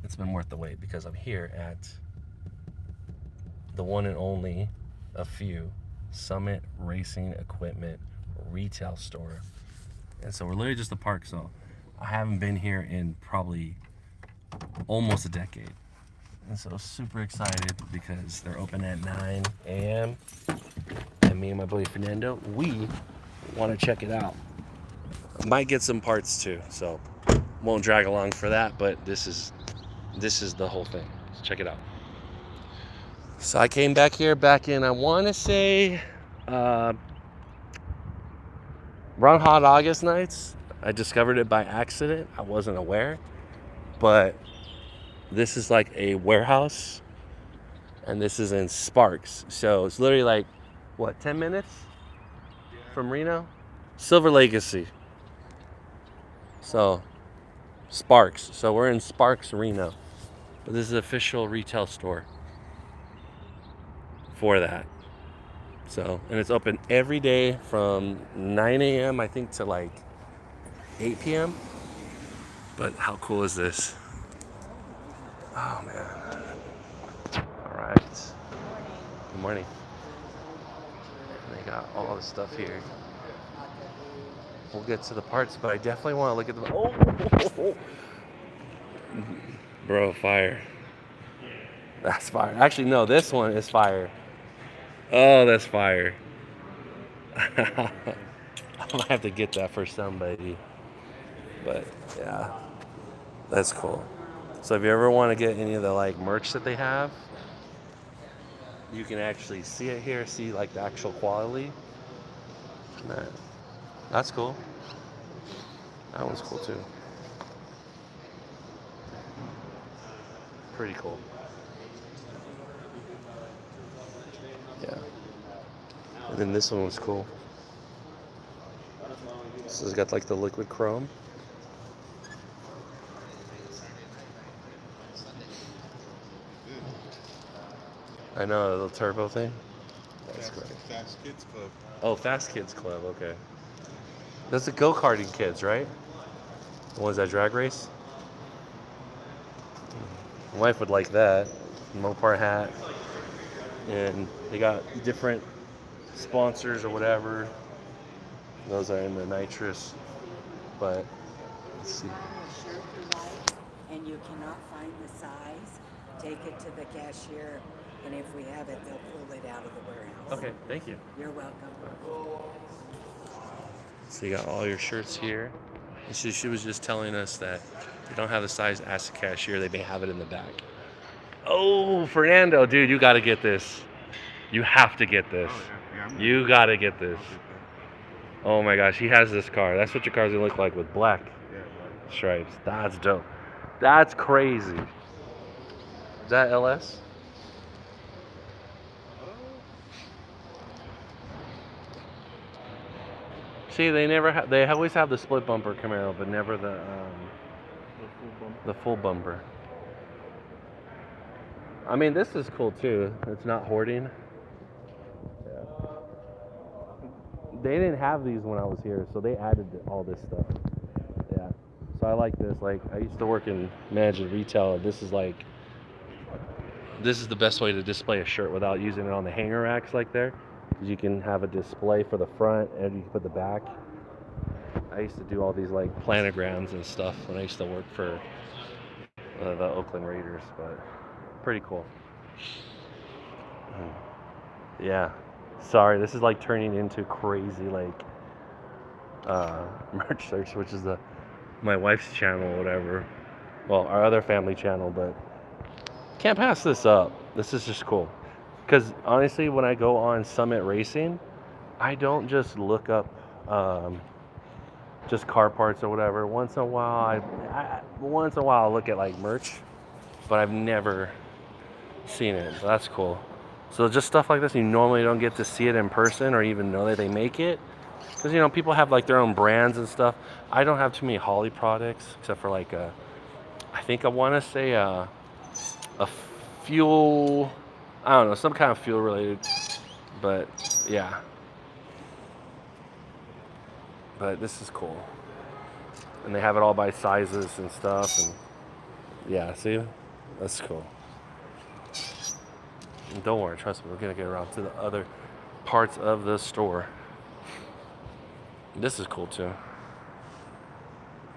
it's been worth the wait because I'm here at the one and only, a few, Summit Racing Equipment retail store. And so we're literally just the park, so I haven't been here in probably almost a decade. And so super excited because they're open at 9 a.m. And me and my buddy Fernando, we want to check it out. Might get some parts too, so won't drag along for that, but this is the whole thing. Let's check it out. So I came back here back in, I want to say, around hot August nights. I discovered it by accident. I wasn't aware, but this is like a warehouse, and this is in Sparks. So it's literally like, what, 10 minutes from Reno? Silver Legacy. So, Sparks. So we're in Sparks, Reno. But this is an official retail store for that. So, and it's open every day from 9 a.m. I think to like 8 p.m. But how cool is this? Oh man. All right. Good morning. And they got all the stuff here. We'll get to the parts, but I definitely want to look at the. Oh, bro, fire. That's fire. Actually, no, this one is fire. Oh, that's fire. I might have to get that for somebody. But yeah, that's cool. So if you ever want to get any of the like merch that they have, you can actually see it here, see like the actual quality. That, that's cool. That one's cool too. Pretty cool. Yeah. And then this one was cool. This has got like the liquid chrome. I know, the little turbo thing. That's great. Fast Kids Club. Oh, Fast Kids Club, okay. That's the go-karting kids, right? The ones that drag race? My wife would like that. Mopar hat. And they got different sponsors or whatever. Those are in the nitrous. But let's see. Shirt you like, and you cannot find the size, take it to the cashier, and if we have it, they'll pull it out of the warehouse. Okay, thank you. You're welcome. So you got all your shirts here. And she was just telling us that they don't have the size, ask the cashier, they may have it in the back. Oh, Fernando, dude, you gotta get this. You have to get this. You gotta get this. Oh my gosh, he has this car. That's what your car's gonna look like with black stripes. That's dope. That's crazy. Is that LS? See, they never have. They always have the split bumper Camaro, but never the full bumper. I mean, this is cool too. It's not hoarding. Yeah. They didn't have these when I was here, so they added all this stuff. Yeah. So I like this. Like, I used to work in managing retail, and this is the best way to display a shirt without using it on the hanger racks like there. Because you can have a display for the front and you can put the back. I used to do all these like planograms and stuff when I used to work for the Oakland Raiders, but pretty cool. Yeah. Sorry, this is like turning into crazy like merch search, which is my wife's channel or whatever. Well, our other family channel, but can't pass this up. This is just cool. Because honestly, when I go on Summit Racing, I don't just look up just car parts or whatever. Once in a while, I'll look at like merch, but I've never seen it. So that's cool. So just stuff like this, you normally don't get to see it in person or even know that they make it. Because, you know, people have like their own brands and stuff. I don't have too many Holly products, except for like I think I want to say a fuel, I don't know, some kind of fuel related, but yeah. But this is cool. And they have it all by sizes and stuff, and Yeah, see? That's cool. And don't worry, trust me, we're gonna get around to the other parts of the store. This is cool too.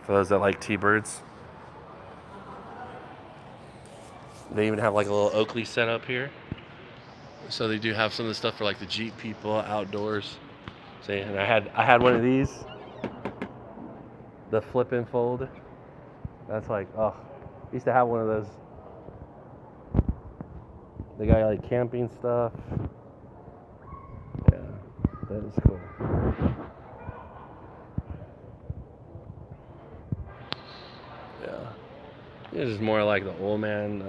For those that like T-Birds. They even have like a little Oakley setup here. So they do have some of the stuff for like the Jeep people outdoors. See, and I had one of these, the flip and fold. That's like, oh, I used to have one of those. They got like camping stuff. Yeah, that is cool. Yeah, this is more like the old man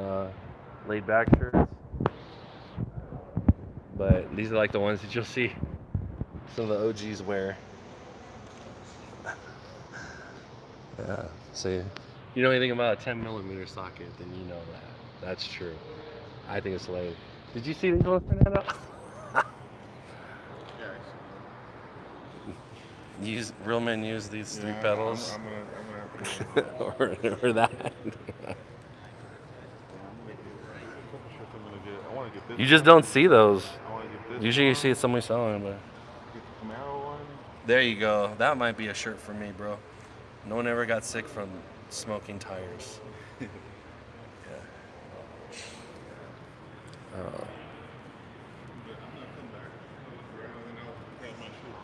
laid back shirts. But these are like the ones that you'll see some of the OGs wear. Yeah, see, you know anything about a 10mm socket, then you know that. That's true. I think it's lame. Did you see these ones, Fernando? Use real men use these three pedals, I'm gonna have to or that. I want to get this. You just don't see those. I want to get this. Usually you see somebody selling, but Get the Camaro one. there you go. That might be a shirt for me, bro. No one ever got sick from smoking tires. Yeah.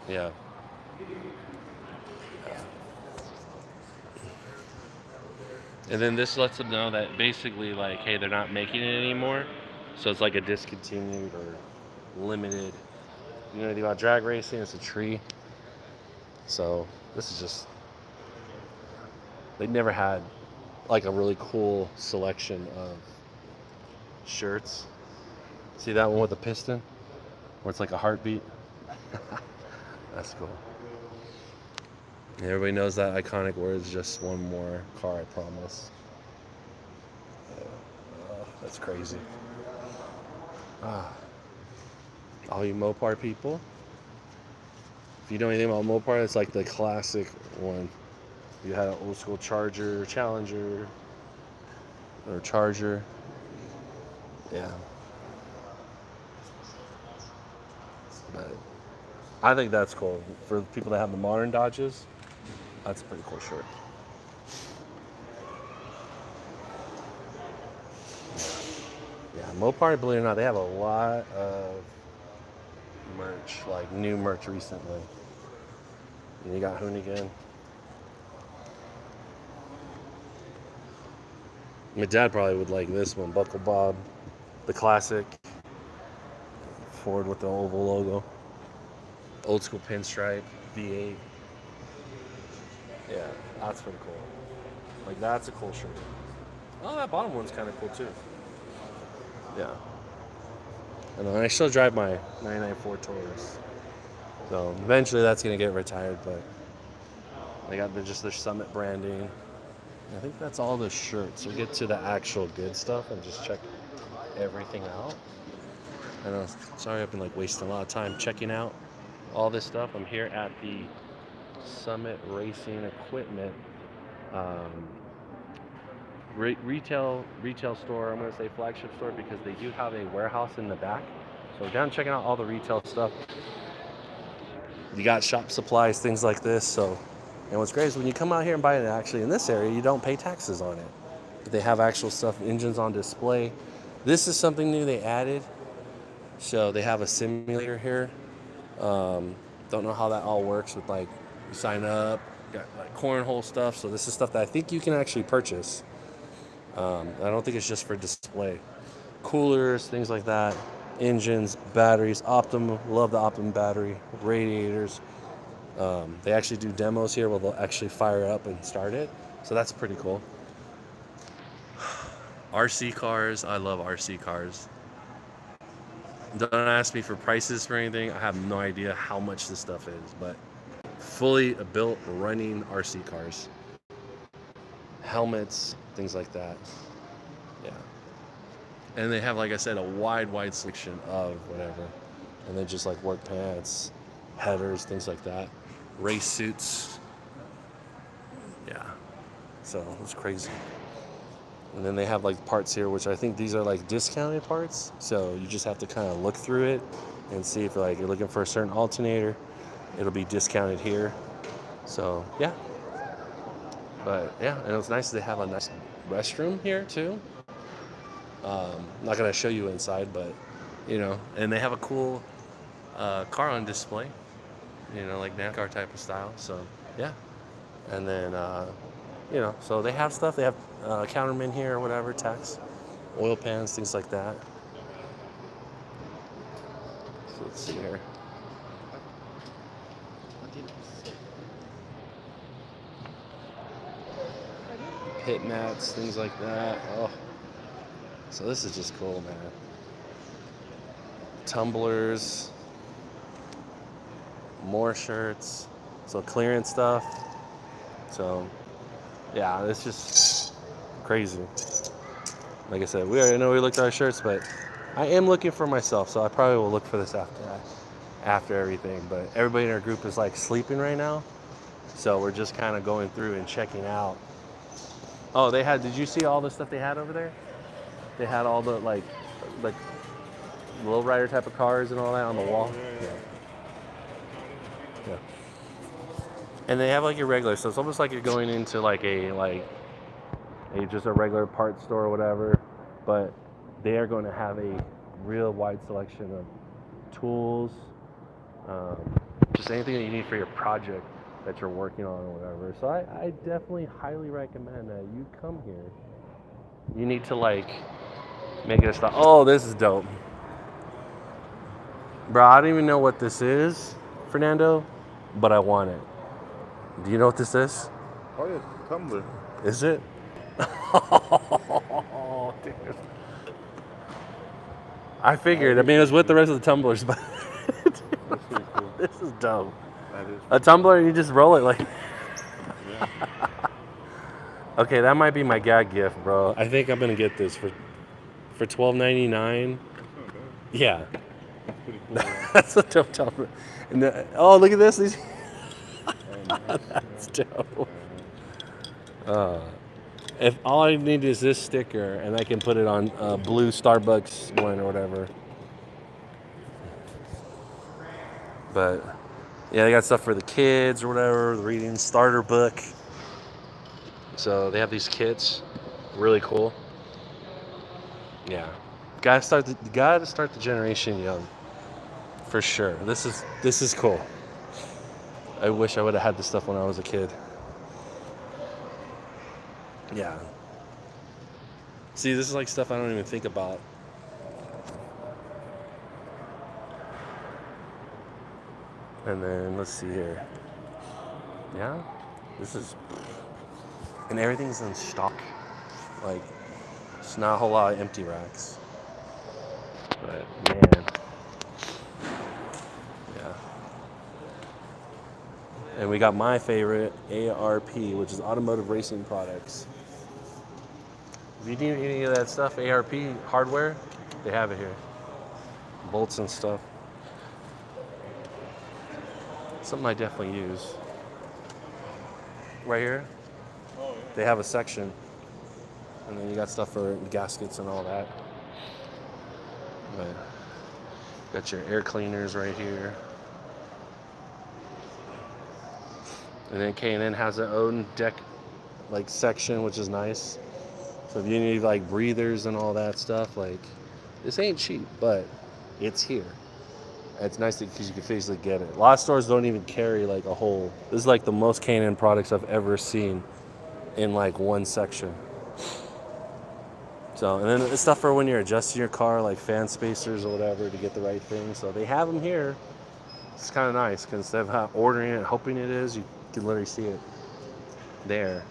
Yeah. And then this lets them know that basically, like, hey, they're not making it anymore. So it's like a discontinued or limited. You know anything about drag racing? It's a tree. So this is just, they never had like a really cool selection of shirts. See that one with the piston? Where it's like a heartbeat? That's cool. Everybody knows that iconic words, just one more car, I promise. Oh, that's crazy. All you Mopar people, if you know anything about Mopar, it's like the classic one. You had an old school Charger, Challenger, or Charger. Yeah. But I think that's cool. For people that have the modern Dodges, that's a pretty cool shirt. Yeah, Mopar, believe it or not, they have a lot of merch, like new merch recently. And you got Hoonigan. My dad probably would like this one, Buckle Bob, the classic Ford with the oval logo, old school pinstripe, V8. Yeah, that's pretty cool. Like that's a cool shirt. Oh, that bottom one's kind of cool too. Yeah. And I still drive my 99 Ford Taurus. So eventually that's gonna get retired, but they got just their Summit branding. I think that's all the shirts. We'll get to the actual good stuff and just check everything out. I know, sorry I've been like wasting a lot of time checking out all this stuff. I'm here at the Summit Racing Equipment retail store. I'm going to say flagship store because they do have a warehouse in the back. So down checking out all the retail stuff. You got shop supplies, things like this. So, and what's great is when you come out here and buy it actually in this area, you don't pay taxes on it. They have actual stuff, engines on display. This is something new they added. So they have a simulator here. Don't know how that all works with like you sign up, got like cornhole stuff. So this is stuff that I think you can actually purchase. I don't think it's just for display. Coolers, things like that. Engines, batteries, Optimum. Love the Optimum battery. Radiators. They actually do demos here where they'll actually fire up and start it. So that's pretty cool. RC cars. I love RC cars. Don't ask me for prices for anything. I have no idea how much this stuff is, but fully built running RC cars. Helmets, things like that. Yeah. And they have, like I said, a wide selection of whatever. And then just like work pants, headers, things like that. Race suits. Yeah. So it's crazy. And then they have like parts here, which I think these are like discounted parts. So you just have to kind of look through it and see if you're looking for a certain alternator. It'll be discounted here. So yeah. But yeah, and it's nice they have a nice restroom here too. I'm not gonna show you inside, but and they have a cool car on display. Like NASCAR type of style. So yeah. And then so they have stuff. They have countermen here or whatever, tax, oil pans, things like that. So let's see here. Pit mats, things like that. Oh, so this is just cool, man. Tumblers, more shirts, so clearance stuff. So yeah, it's just crazy. Like I said, we already know we looked at our shirts, but I am looking for myself, so I probably will look for this after everything. But everybody in our group is like sleeping right now, so we're just kind of going through and checking out. Oh, did you see all the stuff they had over there? They had all the like lowrider type of cars and all that on the wall. Yeah. And they have like your regular, so it's almost like you're going into just a regular parts store or whatever, but they are going to have a real wide selection of tools, just anything that you need for your project that you're working on or whatever. So I definitely highly recommend that you come here. You need to make it a stop. Oh, this is dope. Bro, I don't even know what this is, Fernando, but I want it. Do you know what this is? Oh yeah, tumbler. Is it? Oh, dude. I figured. I mean, it was with the rest of the tumblers, but That's pretty cool. this is dope. That is. A tumbler, and you just roll it like. Yeah. Okay, that might be my gag gift, bro. I think I'm gonna get this for $12.99. Yeah, That's pretty cool. that's a dope tumbler. And look at this. These. That's dope. If all I need is this sticker, and I can put it on a blue Starbucks one or whatever. But yeah, they got stuff for the kids or whatever, the reading starter book. So they have these kits, really cool. Yeah, gotta start the generation young, for sure. This is cool. I wish I would have had this stuff when I was a kid. Yeah. See, this is like stuff I don't even think about. And then let's see here. Yeah, and everything's in stock. Like, it's not a whole lot of empty racks. But man, yeah. And we got my favorite, ARP, which is Automotive Racing Products. If you need any of that stuff, ARP hardware, they have it here. Bolts and stuff. Something I definitely use. Right here, they have a section. And then you got stuff for gaskets and all that. But got your air cleaners right here. And then K&N has their own deck section, which is nice. So if you need breathers and all that stuff, this ain't cheap, but it's here. It's nice because you can physically get it. A lot of stores don't even carry a whole. This is the most K&N products I've ever seen in one section. So, and then it's stuff for when you're adjusting your car, like fan spacers or whatever, to get the right thing. So they have them here. It's kind of nice because instead of ordering it and hoping it is, you can literally see it there.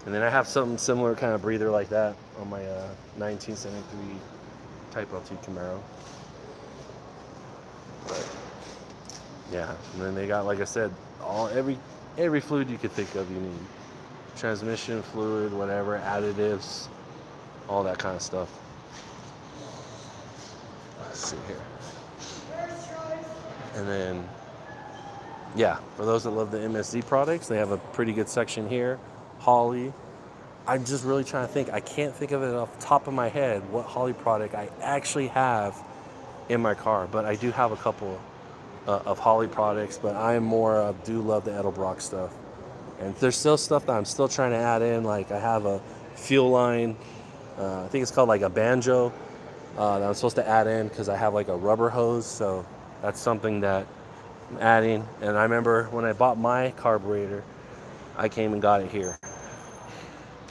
And then I have something similar kind of breather like that on my 1973 Type LT Camaro. But yeah, and then they got, like I said, every fluid you could think of you need. Transmission fluid, whatever, additives, all that kind of stuff. Let's see here. And then, yeah, for those that love the MSD products, they have a pretty good section here. Holley, I'm just really trying to think. I can't think of it off the top of my head what Holley product I actually have in my car, but I do have a couple of Holley products, but I am more do love the Edelbrock stuff. And there's still stuff that I'm still trying to add in. Like I have a fuel line, I think it's called like a banjo, that I'm supposed to add in because I have like a rubber hose. So that's something that I'm adding. And I remember when I bought my carburetor, I came and got it here.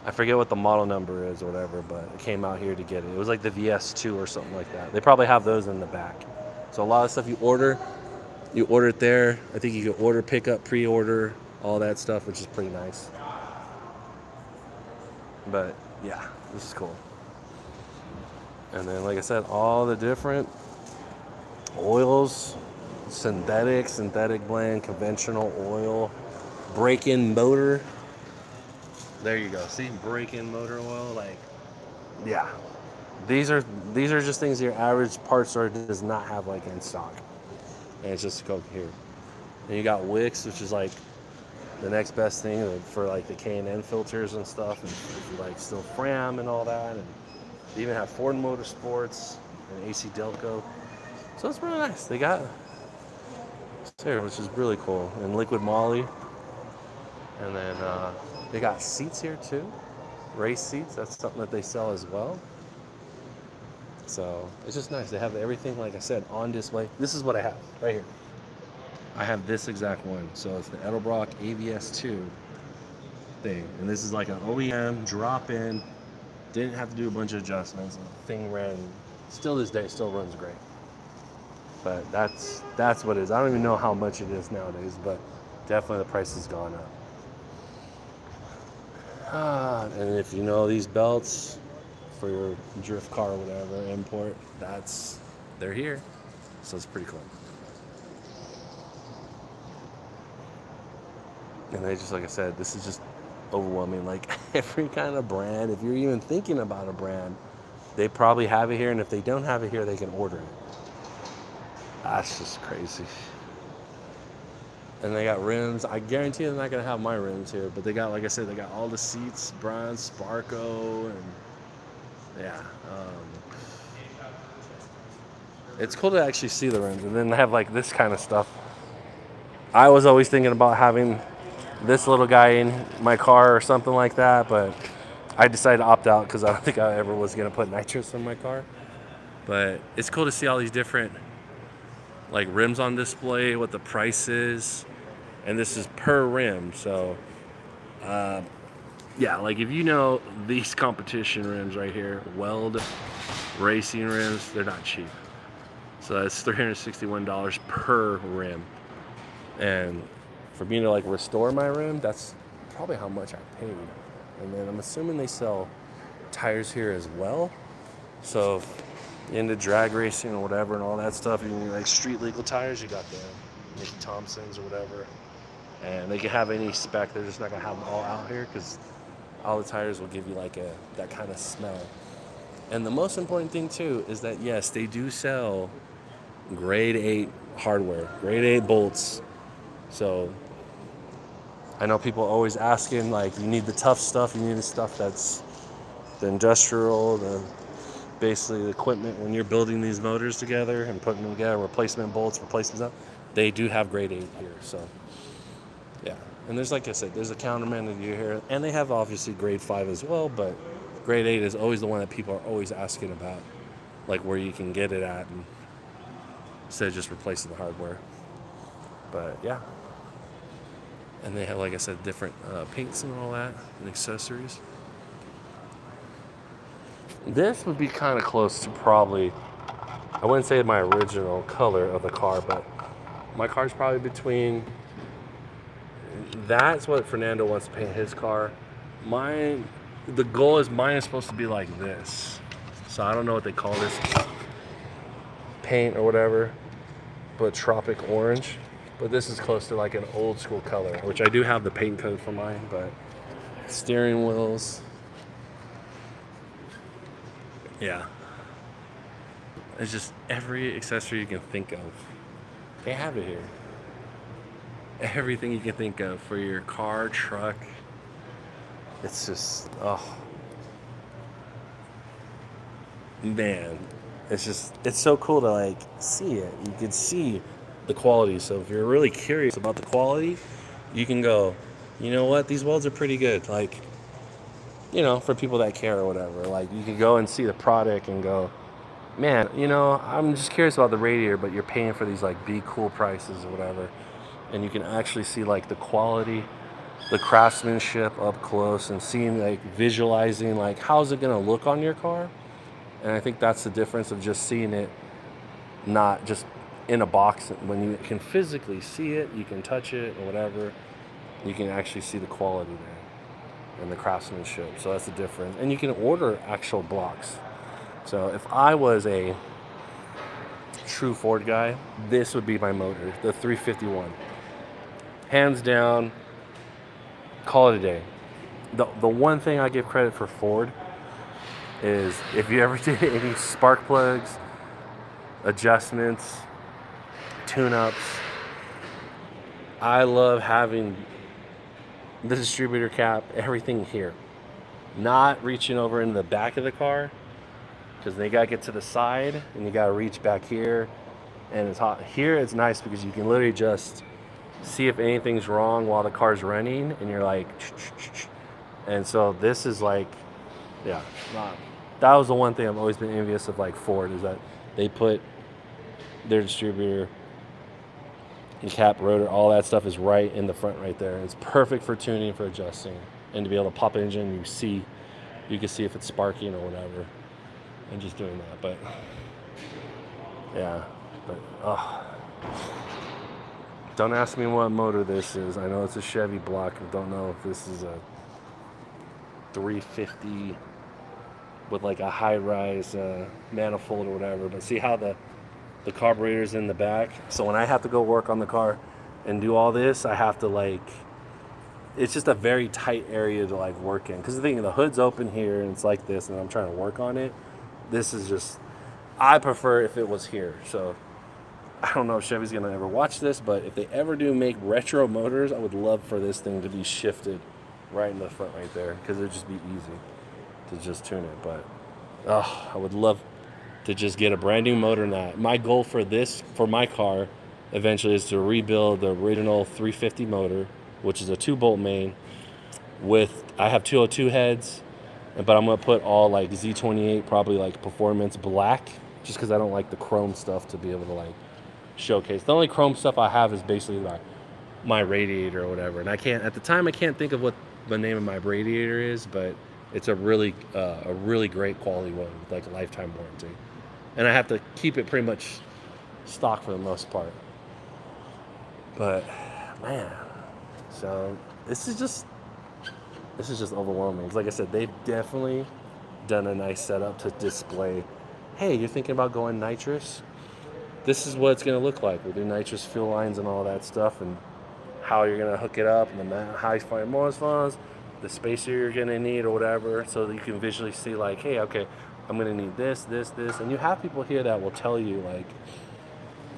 I forget what the model number is or whatever, but I came out here to get it. It was like the VS2 or something like that. They probably have those in the back. So a lot of stuff you order it there. I think you can order, pick up, pre-order, all that stuff, which is pretty nice. But yeah, this is cool. And then, like I said, all the different oils, synthetic blend, conventional oil, break-in motor. There you go. See, break-in motor oil, like, yeah. These are just things your average parts store does not have like in stock. And it's just go here. And you got Wix, which is like the next best thing for like the K&N filters and stuff, and if you like still Fram and all that, and they even have Ford Motorsports and AC Delco. So it's really nice. They got here, which is really cool, and Liquid Moly. And then they got seats here too, race seats. That's something that they sell as well. So it's just nice. They have everything, like I said, on display. This is what I have right here. I have this exact one. So it's the Edelbrock AVS2 thing. And this is like an OEM drop-in. Didn't have to do a bunch of adjustments. The thing ran, still this day, still runs great. But that's what it is. I don't even know how much it is nowadays, but definitely the price has gone up. And if you know these belts for your drift car or whatever, import, they're here. So it's pretty cool. And they just, like I said, this is just overwhelming. Like every kind of brand, if you're even thinking about a brand, they probably have it here. And if they don't have it here, they can order it. That's just crazy. And they got rims. I guarantee they're not going to have my rims here. But they got, like I said, they got all the seats, bronze, Sparco, and yeah. It's cool to actually see the rims. And then they have like this kind of stuff. I was always thinking about having this little guy in my car or something like that, but I decided to opt out because I don't think I ever was going to put nitrous in my car. But it's cool to see all these different like rims on display, what the price is, and this is per rim. So yeah, like if you know these competition rims right here, Weld racing rims, they're not cheap. So that's $361 per rim. And for me to like restore my rim, that's probably how much I paid. And then I'm assuming they sell tires here as well. So if you're into drag racing or whatever and all that stuff, you need like street legal tires, you got the Mickey Thompsons or whatever. And they can have any spec, they're just not gonna have them all out here because all the tires will give you like that kind of smell. And the most important thing too is that yes, they do sell grade 8 hardware, grade 8 bolts. So I know people always asking like, you need the tough stuff, you need the stuff that's the industrial, basically the equipment when you're building these motors together and putting them together, replacement bolts, replacement stuff. They do have grade 8 here, so yeah. And there's, like I said, there's a countermeasure here, and they have obviously grade 5 as well, but grade 8 is always the one that people are always asking about, like where you can get it at, and instead of just replacing the hardware. But yeah. And they have, like I said, different paints and all that, and accessories. This would be kind of close to probably, I wouldn't say my original color of the car, but my car's probably between, that's what Fernando wants to paint his car. Mine, the goal is mine is supposed to be like this. So I don't know what they call this paint or whatever, but tropic orange. But this is close to like an old school color, which I do have the paint code for mine, but steering wheels. Yeah. It's just every accessory you can think of. They have it here. Everything you can think of for your car, truck. It's just, oh, man. It's so cool to like see it. You can see the quality. So if you're really curious about the quality, you can go, you know what, these welds are pretty good. Like, for people that care or whatever. Like, you can go and see the product and go, man, I'm just curious about the radiator, but you're paying for these like be cool prices or whatever. And you can actually see like the quality, the craftsmanship up close, and seeing like visualizing like how's it gonna look on your car. And I think that's the difference of just seeing it not just in a box. When you can physically see it, you can touch it or whatever, you can actually see the quality there and the craftsmanship. So that's the difference. And you can order actual blocks. So if I was a true Ford guy, this would be my motor, the 351. Hands down, call it a day. The one thing I give credit for Ford is if you ever did any spark plugs, adjustments, tune-ups, I love having the distributor cap, everything here. Not reaching over into the back of the car, because they gotta get to the side and you gotta reach back here, and it's hot. Here it's nice because you can literally just see if anything's wrong while the car's running, and you're like, and so this is like, yeah, that was the one thing I've always been envious of like Ford, is that they put their distributor, the cap, rotor, all that stuff is right in the front right there. It's perfect for tuning, for adjusting, and to be able to pop engine, you can see if it's sparking or whatever, and just doing that. But yeah, don't ask me what motor this is. I know it's a Chevy block. I don't know if this is a 350 with like a high-rise manifold or whatever. But see how the carburetor's in the back? So when I have to go work on the car and do all this, I have to like, it's just a very tight area to like work in. Because the hood's open here and it's like this, and I'm trying to work on it. This is just, I prefer if it was here. So I don't know if Chevy's gonna ever watch this, but if they ever do make retro motors, I would love for this thing to be shifted right in the front right there, because it'd just be easy to just tune it. But I would love to just get a brand new motor in that. My goal for my car eventually is to rebuild the original 350 motor, which is a 2-bolt main I have 202 heads, but I'm gonna put all like Z28, probably like performance black, just because I don't like the chrome stuff to be able to like showcase. The only chrome stuff I have is basically like my radiator or whatever, and I can't think of what the name of my radiator is, but it's a really great quality one with like a lifetime warranty, and I have to keep it pretty much stock for the most part. But man, so this is just overwhelming. Like I said, they've definitely done a nice setup to display, hey, you're thinking about going nitrous? This is what it's going to look like with your nitrous fuel lines and all that stuff, and how you're going to hook it up, and the high fire Morse funds, the spacer you're going to need or whatever, so that you can visually see like, hey, okay, I'm going to need this, and you have people here that will tell you like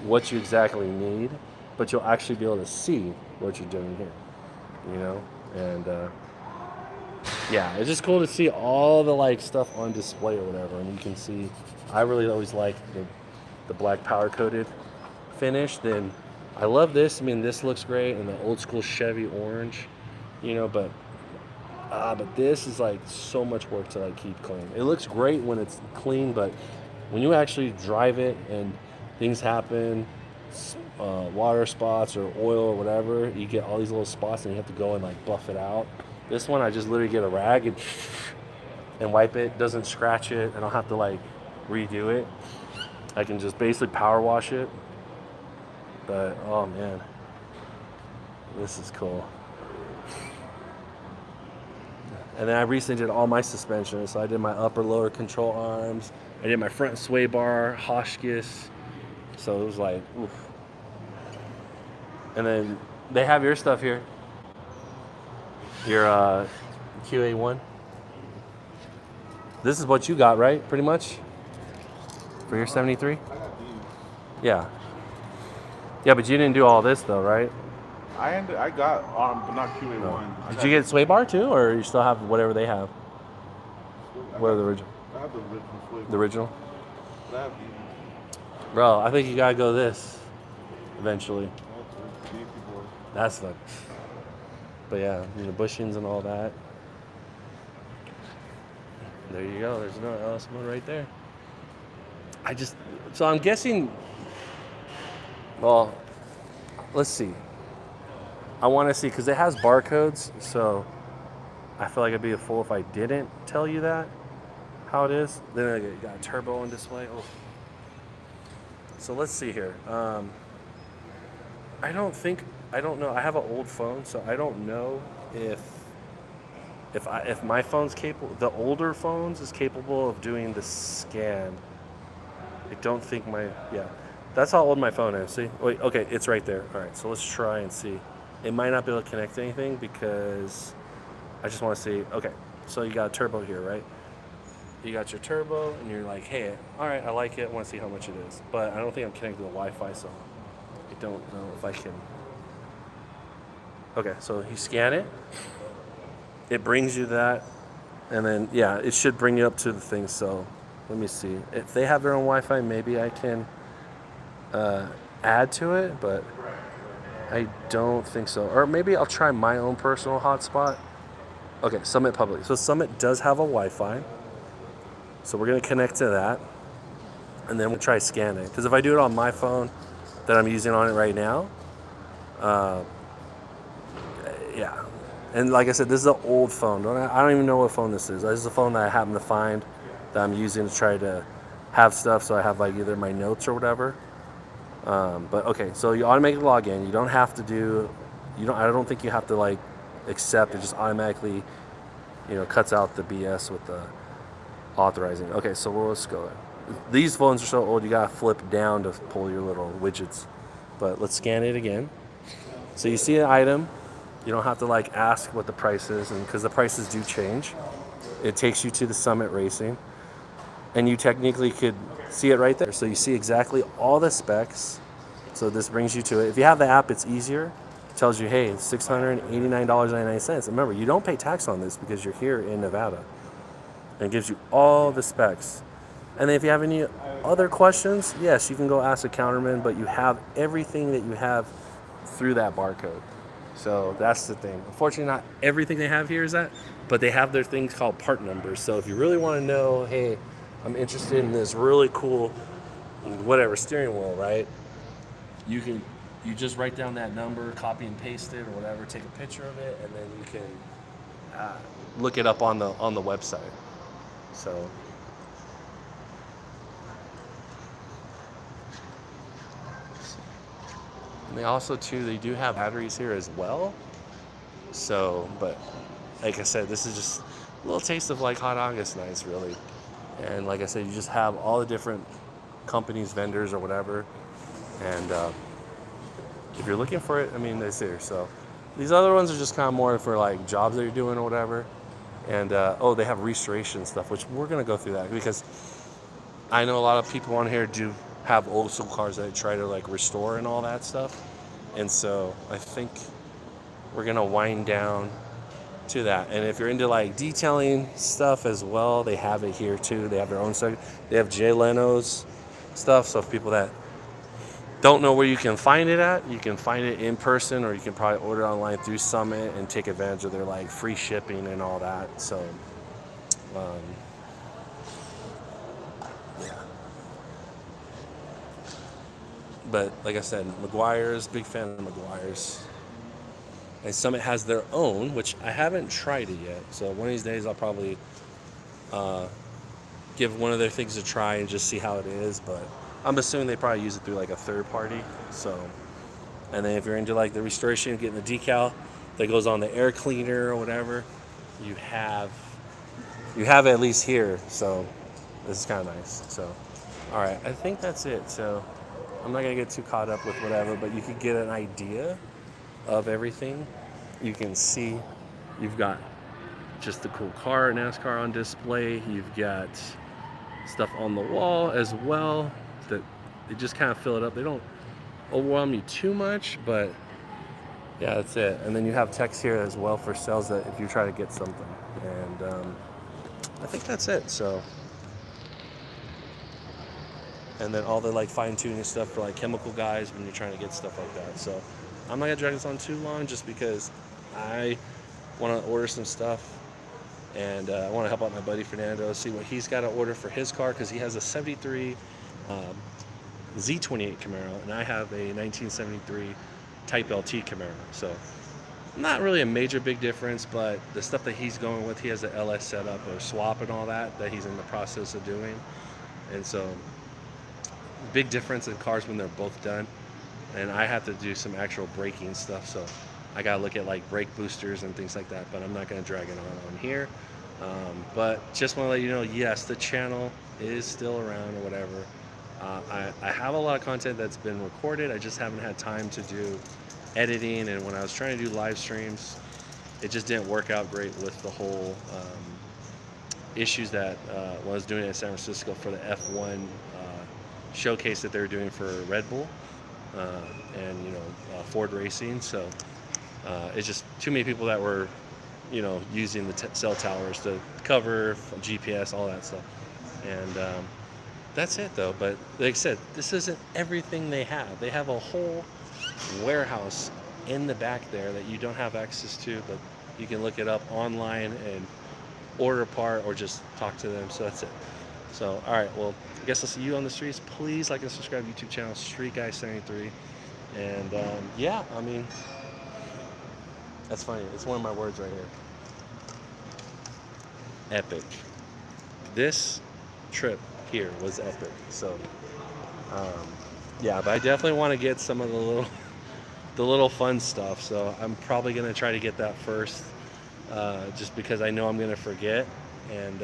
what you exactly need, but you'll actually be able to see what you're doing here, and yeah, it's just cool to see all the like stuff on display or whatever, and you can see, I really always like the black powder coated finish. Then I love this. I mean, this looks great, and the old school Chevy orange, but this is like so much work to like keep clean. It looks great when it's clean, but when you actually drive it and things happen, water spots or oil or whatever, you get all these little spots and you have to go and like buff it out. This one, I just literally get a rag and wipe it. Doesn't scratch it. I don't have to like redo it. I can just basically power wash it. But oh man, this is cool. And then I recently did all my suspension. So I did my upper lower control arms. I did my front sway bar, Hotchkiss. So it was like, oof. And then they have your stuff here. Your QA1. This is what you got, right? Pretty much? For your 73? Yeah. Yeah, but you didn't do all this though, right? I got but not QA1. No. Did you get sway bar too, or you still have whatever they have? What are the original? I have the original flavor. The original? But I have these. Bro, I think you gotta go this eventually. That's a beefy boy. That's the. But yeah, you know, bushings and all that. There you go. There's no LS1 right there. So I'm guessing. Well, let's see. I want to see because it has barcodes, so I feel like it'd be a fool if I didn't tell you that how it is. Then I got a turbo on display. Oh. So let's see here. I don't know. I have an old phone, so I don't know if my phone's capable. The older phones is capable of doing the scan. I don't think that's how old my phone is. See? Wait, okay, it's right there. All right, so let's try and see. It might not be able to connect to anything because I just want to see. Okay, so you got a turbo here, right? You got your turbo, and you're like, hey, all right, I like it. I want to see how much it is. But I don't think I'm connected to the Wi-Fi, so I don't know if I can. Okay, so you scan it. It brings you that, and then, yeah, it should bring you up to the thing. So let me see. If they have their own Wi-Fi, maybe I can add to it, but I don't think so. Or maybe I'll try my own personal hotspot. Okay, Summit Public. So Summit does have a Wi-Fi. So we're going to connect to that. And then we'll try scanning. Because if I do it on my phone that I'm using on it right now, yeah. And like I said, this is an old phone. I don't even know what phone this is. This is a phone that I happen to find that I'm using to try to have stuff. So I have like either my notes or whatever. But okay, so you automatically log in. You don't have to do, I don't think you have to like accept. It just automatically, cuts out the BS with the authorizing. Okay, so let's go. These phones are so old, you gotta flip down to pull your little widgets. But let's scan it again. So you see an item. You don't have to like ask what the price is, and because the prices do change, it takes you to the Summit Racing, and you technically could see it right there. So you see exactly all the specs. So this brings you to it. If you have the app, it's easier. It tells you, hey, it's $689.99. Remember, you don't pay tax on this because you're here in Nevada. And it gives you all the specs. And then if you have any other questions, yes, you can go ask a counterman, but you have everything that you have through that barcode. So that's the thing. Unfortunately, not everything they have here is that, but they have their things called part numbers. So if you really want to know, hey, I'm interested in this really cool, whatever, steering wheel, right? You just write down that number, copy and paste it or whatever, take a picture of it, and then you can look it up on the website. So. And they also, too, they do have batteries here as well. So, but like I said, this is just a little taste of like Hot August nights, really. And like I said, you just have all the different companies, vendors, or whatever. And if you're looking for it, I mean, it's here. So these other ones are just kind of more for like jobs that you're doing or whatever. And they have restoration stuff, which we're gonna go through that because I know a lot of people on here do have old school cars that they try to like restore and all that stuff. And so I think we're gonna wind down to that. And if you're into like detailing stuff as well, they have it here too. They have their own section. They have Jay Leno's stuff. So if people that don't know where you can find it at, you can find it in person, or you can probably order online through Summit and take advantage of their like free shipping and all that. So yeah. But like I said, McGuire's, big fan of McGuire's. And Summit has their own, which I haven't tried it yet. So one of these days I'll probably give one of their things a try and just see how it is. But I'm assuming they probably use it through like a third party. So, and then if you're into like the restoration, getting the decal that goes on the air cleaner or whatever, you have it at least here. So this is kind of nice. So, all right, I think that's it. So I'm not gonna get too caught up with whatever, but you can get an idea of everything. You can see you've got just the cool car, NASCAR on display. You've got stuff on the wall as well that they just kind of fill it up. They don't overwhelm you too much, but Yeah, that's it. And then you have text here as well for sales that if you try to get something. And I think that's it. So, and then all the like fine tuning stuff for like chemical guys when you're trying to get stuff like that. So I'm not gonna drag this on too long just because I want to order some stuff and I want to help out my buddy Fernando, see what he's got to order for his car because he has a 73 Z28 Camaro and I have a 1973 Type LT Camaro. So not really a major big difference, but the stuff that he's going with, he has a LS setup or swap and all that he's in the process of doing. And so big difference in cars when they're both done. And I have to do some actual braking stuff, so I gotta look at like brake boosters and things like that, but I'm not gonna drag it on here. But just want to let you know, yes, the channel is still around or whatever. I have a lot of content that's been recorded. I just haven't had time to do editing, and when I was trying to do live streams, it just didn't work out great with the whole issues that when I was doing it in San Francisco for the F1 showcase that they were doing for Red Bull and Ford Racing. So it's just too many people that were using the cell towers to cover GPS, all that stuff. And that's it though. But like I said, this isn't everything they have. They have a whole warehouse in the back there that you don't have access to, but you can look it up online and order a part or just talk to them. So that's it. So, all right, well, I guess I'll see you on the streets. Please like and subscribe to the YouTube channel, Street Guy 73. And yeah, I mean, that's funny. It's one of my words right here. Epic. This trip here was epic. So, yeah, but I definitely want to get some of the little fun stuff. So I'm probably going to try to get that first, just because I know I'm going to forget. And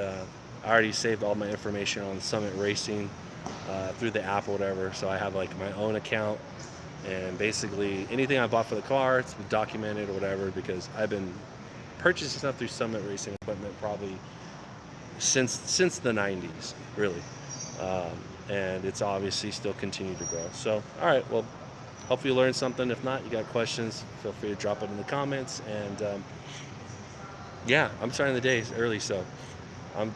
I already saved all my information on Summit Racing through the app or whatever. So I have like my own account, and basically anything I bought for the car, it's been documented or whatever, because I've been purchasing stuff through Summit Racing equipment probably since the 90s, really. And it's obviously still continued to grow. So, all right, well, hope you learned something. If not, you got questions, feel free to drop it in the comments. And yeah, I'm starting the day early, so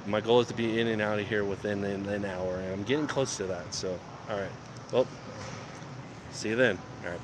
my goal is to be in and out of here within an hour, and I'm getting close to that. So, all right, well, see you then. All right.